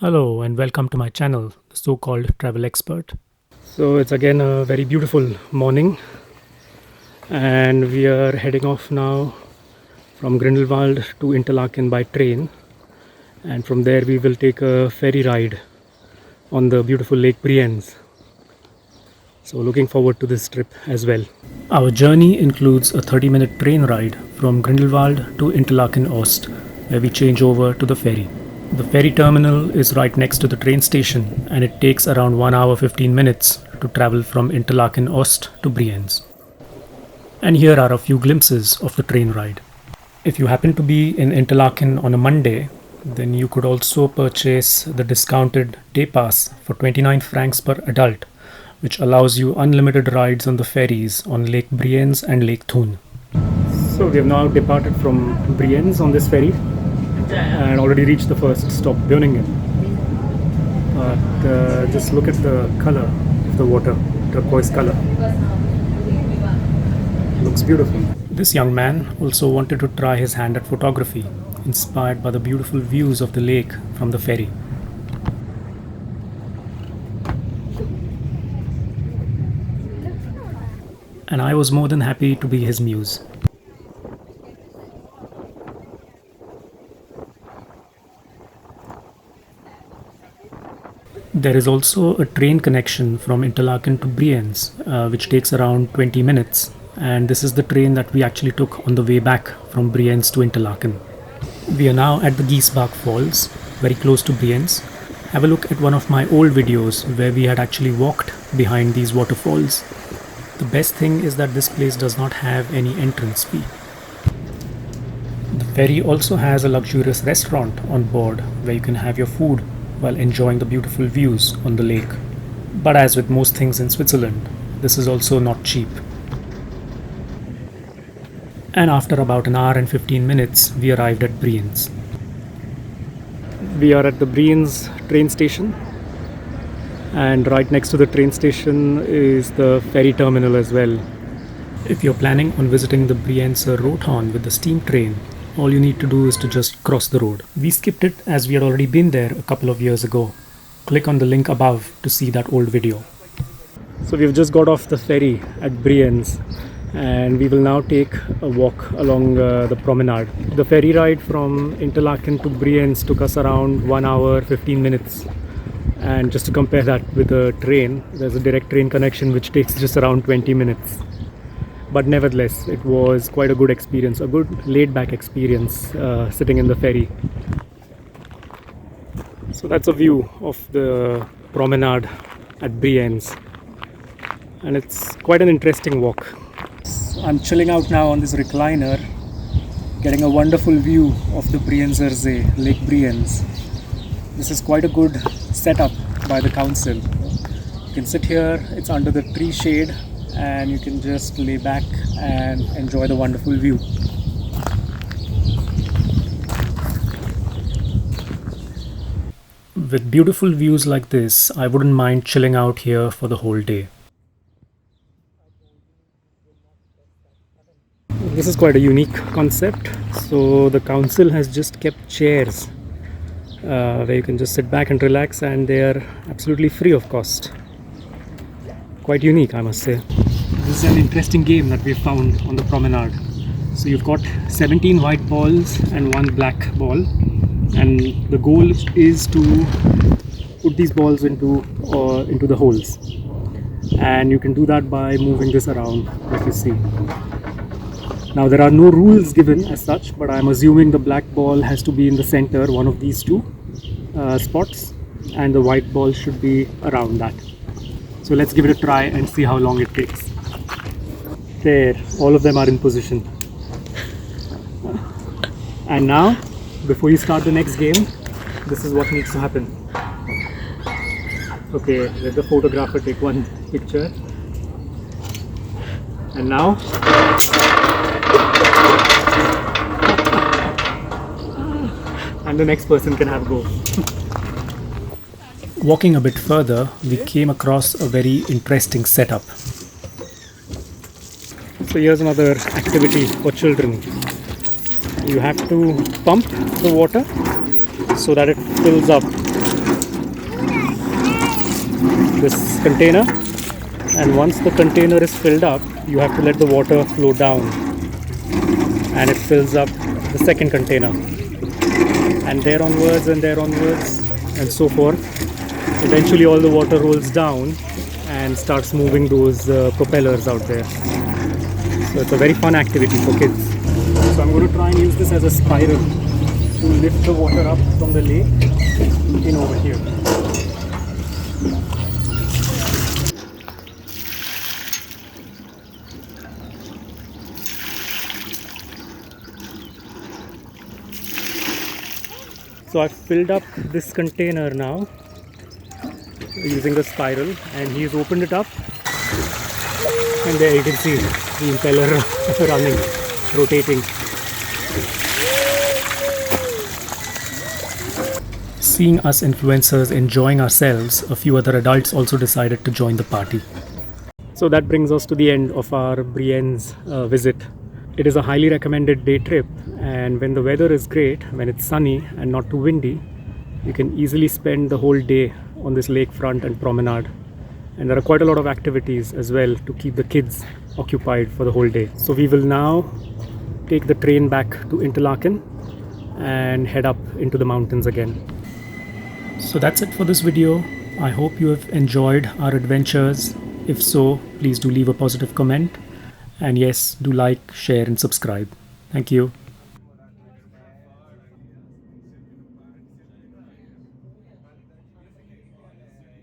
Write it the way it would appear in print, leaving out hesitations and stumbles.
Hello and welcome to my channel, the so-called travel expert. So it's again a very beautiful morning and we are heading off now from Grindelwald to Interlaken by train, and from there we will take a ferry ride on the beautiful Lake Brienz. So looking forward to this trip as well. Our journey includes a 30-minute train ride from Grindelwald to Interlaken Ost, where we change over to the ferry. The ferry terminal is right next to the train station and it takes around 1 hour 15 minutes to travel from Interlaken Ost to Brienz. And here are a few glimpses of the train ride. If you happen to be in Interlaken on a Monday, then you could also purchase the discounted day pass for 29 francs per adult, which allows you unlimited rides on the ferries on Lake Brienz and Lake Thun. So we have now departed from Brienz on this ferry and already reached the first stop, Beuningen. But just look at the color of the water, turquoise color. Looks beautiful. This young man also wanted to try his hand at photography, inspired by the beautiful views of the lake from the ferry. And I was more than happy to be his muse. There is also a train connection from Interlaken to Brienz, which takes around 20 minutes. And this is the train that we actually took on the way back from Brienz to Interlaken. We are now at the Giesbach Falls, very close to Brienz. Have a look at one of my old videos where we had actually walked behind these waterfalls. The best thing is that this place does not have any entrance fee. The ferry also has a luxurious restaurant on board where you can have your food while enjoying the beautiful views on the lake. But as with most things in Switzerland, this is also not cheap. And after about an hour and 15 minutes, we arrived at Brienz. We are at the Brienz train station, and right next to the train station is the ferry terminal as well. If you're planning on visiting the Brienzer Rothorn with the steam train, all you need to do is to just cross the road. We skipped it as we had already been there a couple of years ago. Click on the link above to see that old video. So we've just got off the ferry at Brienz and we will now take a walk along the promenade. The ferry ride from Interlaken to Brienz took us around 1 hour 15 minutes. And just to compare that with a train, there's a direct train connection which takes just around 20 minutes. But nevertheless, it was quite a good experience, a good laid-back experience sitting in the ferry. So that's a view of the promenade at Brienz. And it's quite an interesting walk. I'm chilling out now on this recliner, getting a wonderful view of the Brienzer See, Lake Brienz. This is quite a good setup by the council. You can sit here, it's under the tree shade, and you can just lay back and enjoy the wonderful view. With beautiful views like this, I wouldn't mind chilling out here for the whole day. This is quite a unique concept. So the council has just kept chairs where you can just sit back and relax, and they are absolutely free of cost. Quite unique, I must say. This is an interesting game that we found on the promenade. So you've got 17 white balls and 1 black ball, and the goal is to put these balls into the holes, and you can do that by moving this around, like you see. Now there are no rules given as such, but I'm assuming the black ball has to be in the center, one of these two spots, and the white ball should be around that. So let's give it a try and see how long it takes. There, all of them are in position. And now, before you start the next game, this is what needs to happen. Okay, let the photographer take one picture. And now, and the next person can have a go. Walking a bit further, we came across a very interesting setup. So here's another activity for children. You have to pump the water so that it fills up this container, and once the container is filled up, you have to let the water flow down, and it fills up the second container, and there onwards and so forth. Eventually all the water rolls down and starts moving those propellers out there. So it's a very fun activity for kids. So I'm going to try and use this as a spiral to lift the water up from the lake in over here. So I've filled up this container now using the spiral, and he's opened it up, and there you can see the impeller running, rotating. Seeing us influencers enjoying ourselves, a few other adults also decided to join the party. So that brings us to the end of our Brienz visit. It is a highly recommended day trip, and when the weather is great, when it's sunny and not too windy, you can easily spend the whole day on this lakefront and promenade. And there are quite a lot of activities as well to keep the kids occupied for the whole day. So we will now take the train back to Interlaken and head up into the mountains again. So that's it for this video. I hope you have enjoyed our adventures. If so, please do leave a positive comment. And yes, do like, share and subscribe. Thank you.